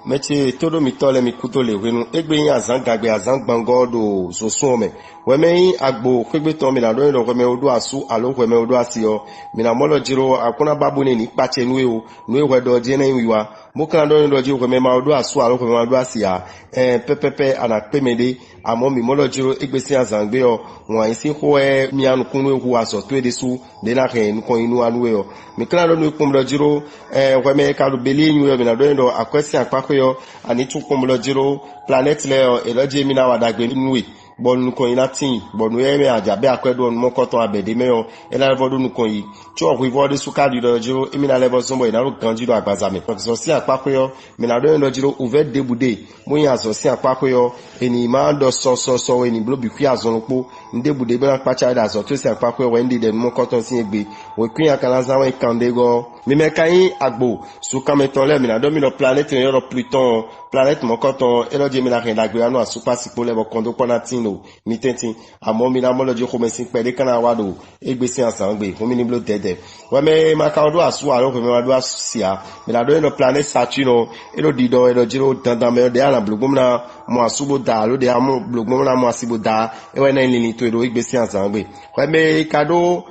meche todo mi tole mi kuto le wenu egbe yin azan gagbe azan gbango do so sun ome weme yin agbo kwegbe to mi na do yin weme odu asu alo weme odu asio mi na molo jiro akuna babu ni pache nuwe o nuwe wedo je na wiwa mo kan do yin do jiro weme ma odu asu alo weme odu asia pepepe ana pemede amo mi molo jiro egbe si azan gbe o won yin si ho mi anu kunu ehu aso to edesu de na ken ko inu anuwe o mi kan do nu kumlo jiro weme ka do beli yin mi na do yin do akwesi apako yo ani tun kumlo jiro planet le o eloje mi na wadagbe nuwe bonu kon ina tin bonu eme ajabe akwedo on mokoto abede meyo ela levodu nukon yi tí o wivode suka di do jiro emi na levo sombo ina ro ganji do agbazame so si apako yo mi na do jiro uve debude mo yan so si apako yo eni ma do so eni blo bi kwi azonpo ndebude be na pacha da so to si apako yo wendi de mokoto si egbe we kwi akalaza we kandego mi mekayin agbo suka meton mi na do mi lo planet yo lo Pluton planet mokoto eloje mi na rin dagbe anu asupa sipo levo kondo ponatino mi tentin amo mi na mo lojo ko mesin pede kana wado egbe si ansan gbe fun mi ni blo dede we me makaudo asu aro ko me wado asia mi na do no planet Saturn elo dido elo jiro dandan me de ala blogbom na mo asubo da lo de amo blogbom na mo asibo da e we na lini to elo egbe si ansan gbe we me kado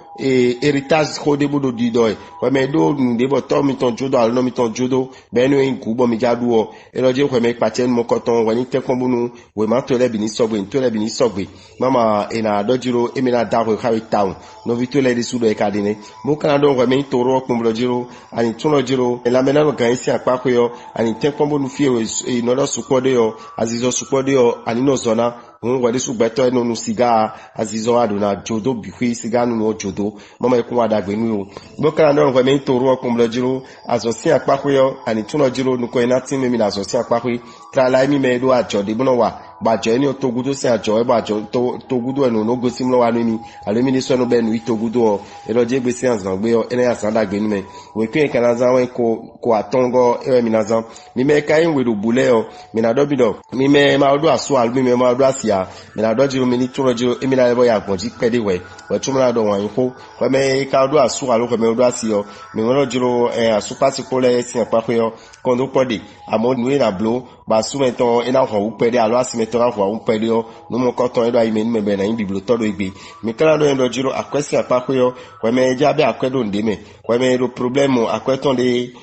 héritage kode bodo dido we me do nde bo to mi ton jodo alo mi ton jodo be no en kubo mi jadu o elo je we me pachen mo koton we ni tekon bunu we ma to le bi ni sogbe to le bi ni sogbe mama ina dojiro emina dawo hawi town no vi to le di sudo e kadine mo kana do we me toro okun jiro ani tun lo jiro la mena no gan isi apako yo ani tekon bunu fi e no lo supode yo azizo supode yo ani no zona won wade sugbeto eno nu siga azizo aduna jodo bihui siga nu jodo mama ekun adagbe nu o bo kana do we me toro okun jiro azosi apako yo ani tun lo jiro nu ko ina tin me mi la azosi apako tra la mi me do ajo de bono wa bajo ni otogudo se ajo e bajo togudo enu no gosim lo wa ni alemi ni so no be nu itogudo o eloje gbe se anzan gbe o ene asan dagbe ni me we kwen kana zan wen ko atongo e mi nazan mi me kai we do bule o mi na do bido mi me ma do aso alu mi me ma do asia mi na do jiro mi ni turo jiro emi na lebo ya gbonji pede we tumra do wan ko we me ka do aso alu ko me do asio mi won jiro aso pasiko le si apa ko yo kondo pode amo nu na blo ba su meton ina ho pede alo asimeton ho un pede yo no mo koton edo ayime ni me be na yin biblo todo igbe mi kala do endo jiro akwesi apa ko yo we me ja be akwedo ndeme we me do problème akweton de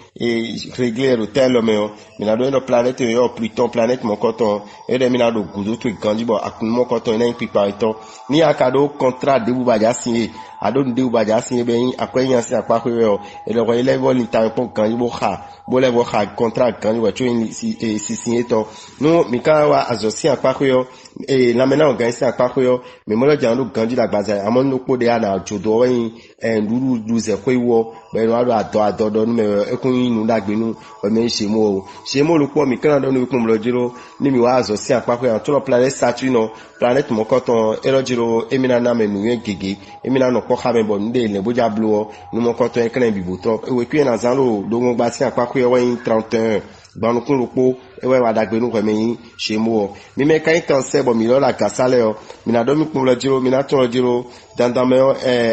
régler hotel me o mi na do endo planet yo Pluton planet mo koton edo mi na do gudo to ganji bo akun mo koton ina pipa ito ni akado contrat de bubaja signé ado de bubaja signé be yin akweyan si apa ko yo edo ko level ni tan pon ganji bo ha bo level ha contrat ganji we to si signé to no mi ka wa azosi apa ko yo la mena organiser apako yo me mo lo janu ganji la gbaza amon no po de ana jodo wen nduru duze ko iwo be no ado do me ekun inu dagbe nu o me se mo lo po mi kan do no ikun lo jiro ni mi wa azosi apako yo to lo planet Saturn planet mo koton ero jiro emina na me nu gege emina no ko ha me bo nde le boja blo nu mo koton ekran bibo to we kwi na zanlo do mo gba si apako yo wen 31 banukun lopo ewe wadagbe nu ko me se mo mi me kan tan se bo mi lo la kasale o mi na do mi pon lo jiro mi na ton lo jiro dandan me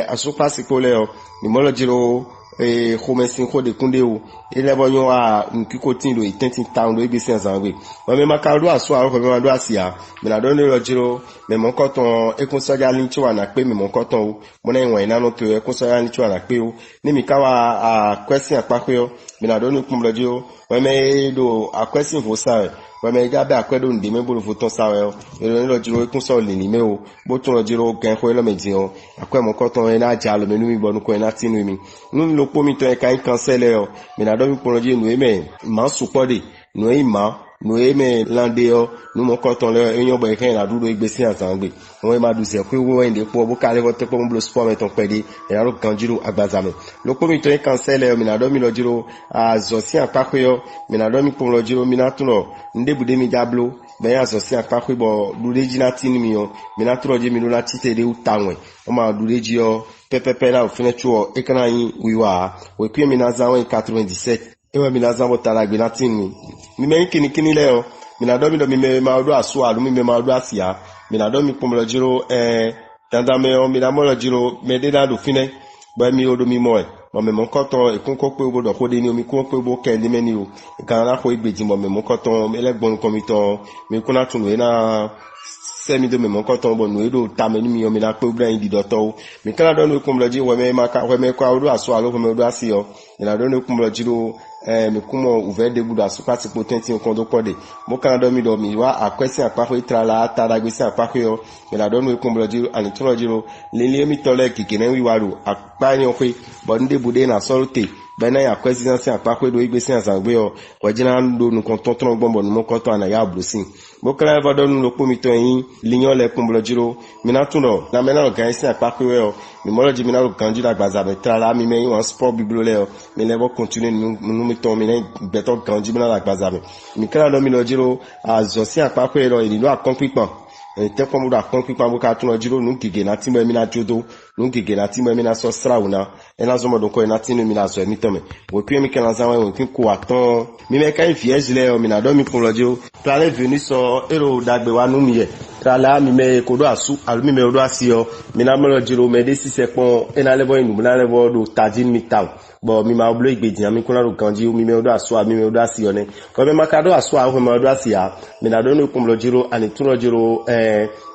asupa sikole o mi mo lo jiro khomesin ko de kunde o ile bo yon a nkiko tin lo 10 town lo ibi sen zanwe o me maka do aso aro ko me do asia mi na do ni lo jiro me mo koton ekun soja ni ti wa na pe mi mo koton o mo na iwon ina no to ekun soja ni ti wa na pe o ni mi ka wa question apako yo mi na do ni pon lo jiro we me do a question for sa we me ga be akwedo ndi me bolo foton sa we ero ni lo jiro ekun so le ni me o bo tun lo jiro gan ko lo meji o akwe mo koton e na ja lo me nu mi bonu ko e na tinu mi nu lo po mi to e kan cancel o mi na do mi pon lo jiro nu e me ma supode nu e ma nu e me lande o nu mo koton le eyan bo e kan na duro igbe si ansan gbe won ma du se ko wo ende po bo kale ko te po mo blo sport meton pede e na ro ganjiro agbazame lo po mi to e cancel o mi na do mi lo jiro azosi apako yo mi na do mi pon lo jiro mi na tun lo ndebude mi jablo be ya azosi apako bo dureji na tin mi yo mi na tun lo je mi lo la tite de utanwe o ma dureji o pepepe na ofine chuo e kana yin wiwa we kwi mi na zawo 97 ewe mi na zawo talagbe na tin mi me kini le o mi na do mi me ma do aso alu mi me ma do asia mi na do mi pon lo jiro dandan me o mi na mo lo jiro me de na do fine ba mi odo mi mo mo me mon koton e kon ko pe obo do ko de ni omi kon pe obo ke de meni o kan na ko igbeji mo me mon koton elegbon komito mi kuna tunu na semi do me mon koton bo no edo tameni mi o mi na pe obra yin di doto mi kana do no kumloji we me maka we me kwa odo aso alo me odo asio ina do no kumloji do mi kumo uve de buda so pati potenti on kondo pode mo kana do mi wa akwesi apako itrala tadagbesi apako yo ina do no kumloji ani tuloji ro lele mi tole kikene wi waru apani o pe bo nde bude na solte bena ya kwesi apako do igbesi azangbe yo wajina ndo nu kontontron gbombo nu mo konto ana ya blusin mo kana va do nu lo pomito yin linyon le kumloji ro mina tuno na mena organize apako yo mi mo loji mina lo kanji la gbaza be trala mi me yin sport biblole yo mi le bo continue nu mi ton mi ne beto kanji mina la gbaza mi kana do mi lo jiro azosi apako yo ni lo akonpipan te komo da konpipan bo ka tuno jiro nu gige na timo mi na jodo nu gige na timo mi na so srauna ena zo mo don ko na tinu mi na so mi tome wo pi mi kana zanwa wo kin ko aton mi me kan fiege le o mi na do mi kun lojo plane venu so ero dagbe wa nu mi ye trala mi me ko do asu alu mi me do asio mi na mo lojiro me de sise pon ena lebo inu na lebo do tajin mi town bo mi ma oblo igbeji mi kuna ro kanji mi me do asu mi me do asio ne ko me makado asu a ho me do asia mi na do no kun lojiro ani tun lojiro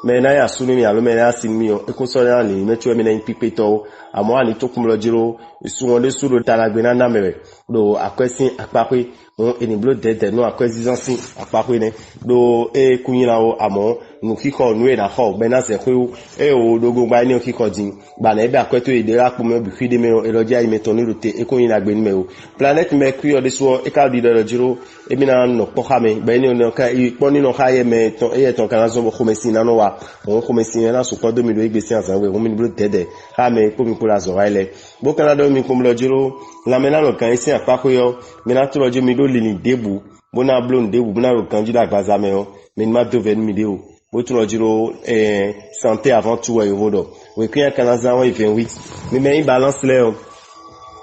me na ya sunu mi alo me na asin mi o e ko so na ni me tu mi na pipe to amo ani to kun lojiro isu won de suru talagbe na na mere do akwesin apape on eniblo dede no akwesisansin apape ne do e kunyira o amo nu kiko nu e na ho be na se pe o dogun gba ni o kiko din gba na ebe akweto ede rapo me bi fide me o eloja imeton ni rote e kunyira gbe ni me o planet mercury o de so e ka di lojiro e mi na no po kame be ni o ka i pon ni no ka ye me ton e ton kan zo bo khomesin na no wa o khomesin na so ko do mi do igbesi ansan we o mi ni blo dede ha me po mi po la zo ile bo kana do mi ko lojiro la mena no kan isi apako yo mi na to lojo mi do lili debu bo na blon debu na ro kanji da gbaza me o mi ma do ven mi de o bo to lojiro santé avant tout e rodo we kyan kana za 28 mi me imbalance le o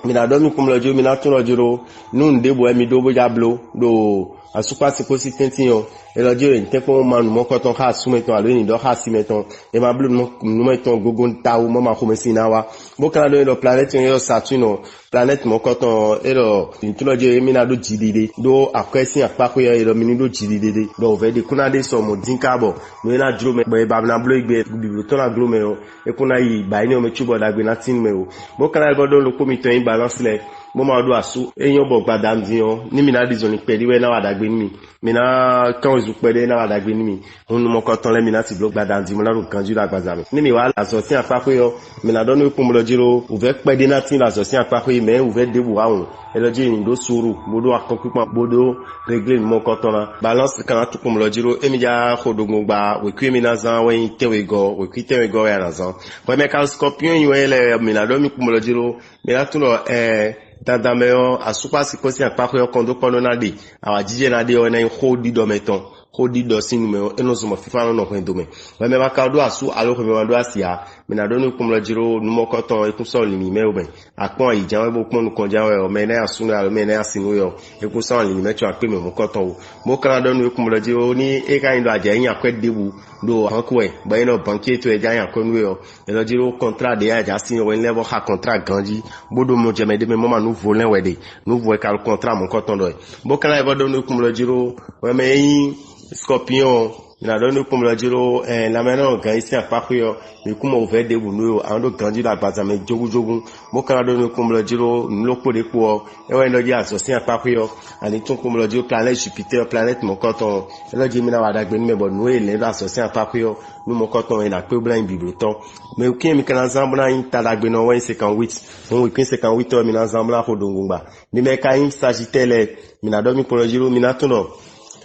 mi na do mi ko lojiro mi na to lojiro nu debu e mi do bo ja blo do asupa si kosi tention e lojiro nte ko ma nu mo ko ton ha su meton alo ni do ha si meton e ma blu nu meton gogon tawo mo ma ko mesi na wa bo kana do lo planet yo Saturn planet mo ko ton e lo ntulojiro e mi na do jidide do akwesi apako yo e lo mi ni do jidide do ve de kuna de so mo dinkabo no na dro me be ba na blo igbe bi to na glo me o e kuna yi ba ni o me chubo dagbe na tin me o bo kana go do lo ko mi ton imbalance le mo ma do asu eyan bo gbadam dion ni mi na dizoni pedi we na wa dagbe ni mi na kan ozu pede na wa dagbe ni mi onu mo ko ton le mi na ti blo gbadam di mo la ro kanju la gbaza mi ni mi wa asosin apako yo mi na do no ku mo lojiro uve pede na tin asosin apako yi me uve de bu awun eloji ni do suru bodo akopipan bodo regle mo ko ton na balance kan tu ku mo lojiro emi ja khodogun gba we ku mi na zan we tewe go ya na zan we me ka scorpion yi we le mi na do mi ku mo lojiro mi na tun lo tadameo asupa sikosi apako yo kondo kono na de awajije na de o na khodi do meton khodi do sinu me eno so mo fifa no ko ndome we me maka do asu alo ko me do asia me na do ni kumlo jiro nu mo ko ton e kun so limi me o ben apon ijan we bo pon nu kan jawe o me na asu na alo me na asinu yo e kun so limi me tu ape me mo ko ton o mo kan do ni kumlo jiro ni e ka ndo aje yin akwedebu do hanko e ba ino bankier to e ja yan ko nu yo e lo jiro contrat de ya ja sin we level ha contrat ganji bodo mo je me de me mo ma nu volen we de nu vo e ka contrat mo ko ton do e mo kan e do ni kumlo jiro we me yin scorpion na do no kumlo jiro la mena ga isi apako yo mi kuma uve de bu no ando ganji la gbaza me jogun mo kan do no kumlo jiro nlo pode po e we no ji asosin apako yo ani tun kumlo jiro planet Jupiter planet mo koton e lo ji mi na wa dagbe ni me bo no e le asosin apako yo nu mo koton e na pe blan bibloton me o kin mi kan zambla in tadagbe no 58 mo we kin 58 mi na zambla ko dongungba ni me ka in Sagittaire mi na do mi kumlo jiro mi na tuno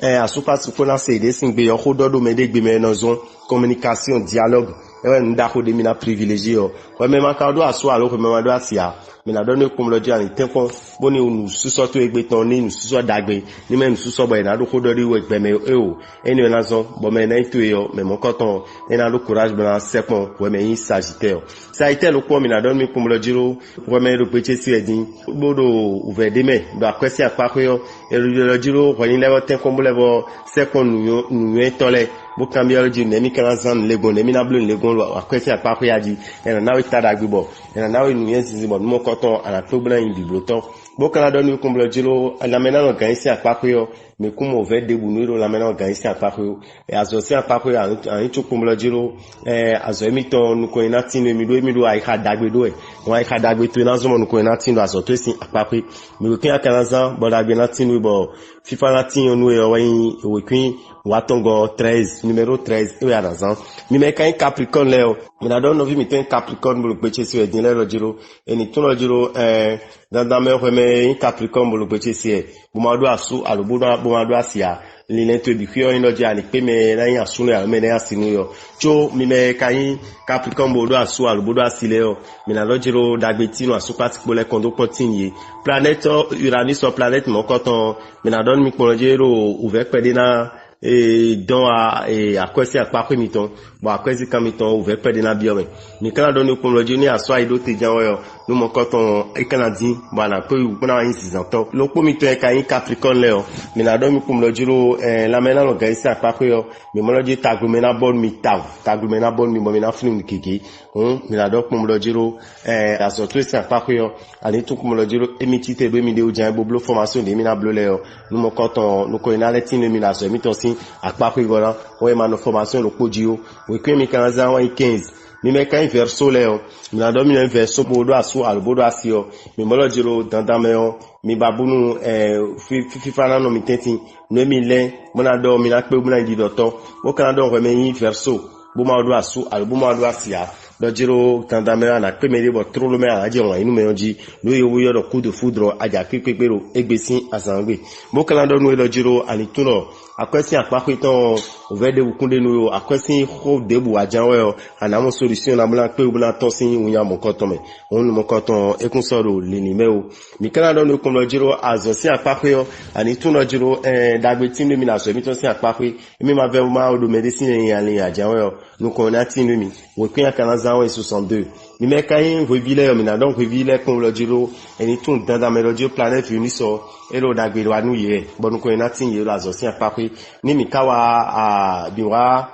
asupa sukona se de sin gbe yo khododo me de gbe me no zon communication dialogue e nda ko de mi na privilégié o we me maka do aso alo ko me ma do asia me na do ne kum lo dia ni tenko boni unu suso to egbe ton ni unu suso dagbe ni me unu suso bo na do khododo we gbe me o eni na zon bo me na to yo me mo koton e na do courage bla sepon we me yin Sagittaire lo ko mi na do mi kum lo jiro we me do peche si edin bodo uve de me do akwesi apako yo e lo jiro ko ni lewo tenko mo lewo sepon nu tole bokambi alji nemi kana zan lego nemi na blu lego akwesi akpakwe yaji ena nawe tada gbibo ena nawe nu yensi bo mo koton ana tobla yin bibloton bokana do ni kumblo jilo la mena no gansi akpakwe yo me kumo ve debu nuiro la mena no gansi akpakwe e azosi akpakwe an tu kumblo jilo azo emito nu ko ina tinu emi do ai ha dagbe do e won ai ha dagbe to na zomo nu ko ina tinu azo to sin akpakwe mi ko kin akana zan bo dagbe na tinu bo fifa na tinu nu e o yin e we kin watongo 13 numéro 13 e ya zan mi me kan Capricorn leo mi na don no vi mi ten Capricorn bulu peche si e din le lo jiro eni tun lo jiro dandan me ho me Capricorn bulu peche si e bu ma do asu alubudo bu ma do asia lile to bi fio ino ja ni pe me na yin asu le me na asinu yo cho mi me kan Capricorn bulu asu alubudo asile yo mi na lo jiro dagbe tinu asu patiko le kondo potin ye planète Uranus or planète mo koton mi na don mi pon jiro ouvert pede na dans akwesi akpakwe miton bo akwesi kamiton ouvert pede na biome mi kana don ni pon lojo ni aso aido te janwo yo no mo koton e kana din ba na pe u kuna yin sizanto lo po miton e kan Capricorn le o mi na don mi pon lojo la mena no gaisi akpakwe yo mi mo lojo tagrumena bon mi tagrumena bon mi mo mi na funu mi keke mi na don pon lojo aso to esi akpakwe yo ani tu pon lojo emiti te do mi de o jan boblo formation de mi na blo le yo no mo koton no ko ina leti mi na so mi to sin akpakwe gora o e ma no formation lo poji o we kwen mi kan za 15 mi me kan verso le o mi na do mi verso bodo asu albodo asio mi mo lo jiro dandan me o mi babunu fifa na no mi tenti no mi le mo na do mi na pe mo na di doto o kan do me yin verso bo ma do asu albo ma do asia do jiro dandan me na pe me de bo tro lo me aje won inu me oji lo ye wo yo do coup de foudre aja pepepero egbesin asangbe bo kan do no lo jiro ani tuno akwesi akpakwe ton ovede wukunde no akwesi ho debu ajanwe o anamo solution na bla pe bla tosin unya mokoton me onu mokoton ekun soro linime o mi kana don no kun lo jiro azosi akpakwe o ani tun lo jiro dagbe tin mi na so mi ton si akpakwe mi ma ve ma o do medicine yan le ajanwe o nu ko na tin mi wo kun akana zanwe 62 mi me kan revile o mi na don revile kun lo jiro eni tun danda me lo jiro planète Venus o elo dagbe wa nu ye bonu ko na tin ye lo azosi akpakwe ni mi kawa biwa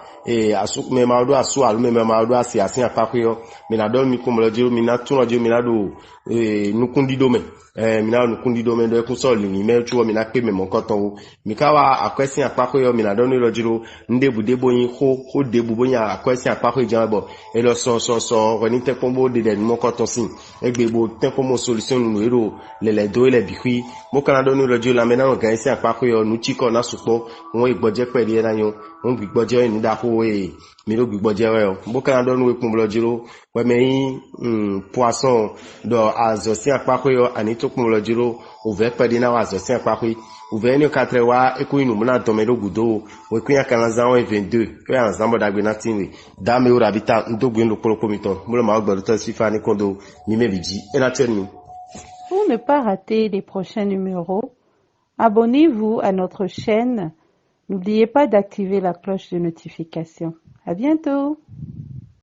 asu me ma do asu alu me ma do asi asin akpakwe yo mi na don mi ko mo lo jiro mi na tun lo jiro mi na do nukundi do me mi na nukundi do me do ekun so ni me tuwo mi na pe me mo koton wo mi kawa akwesin akpakwe yo mi na don lo jiro ndebu debo yin ho debu bo yin akwesin akpakwe jan bo e lo so roni te pombo de mo koton sin egbebo te pomo solution nu ero lele do ile bikwi mo kana don lo jiro la me na no gan sin akpakwe yo nu chiko na supo won igboje pere era yan won gbigboje ni da ko mi lo gbigboje we o mo kana don we pon lo jiro we me poisson do azosi akpakwe yo ani to pon lo jiro ouvert pede na azosi akpakwe ouvert ni 4 wa eko inu mo na to me lo gudo we kun ya kan za 22 ko ya zambo dagbe na tinwe da me ora bita ndogbe lo polopo mi ton mo lo ma gbo to sifa ni kondo mi me biji e na tell me. Pour ne pas rater les prochains numéros, abonnez-vous à notre chaîne. N'oubliez pas d'activer la cloche de notification. À bientôt!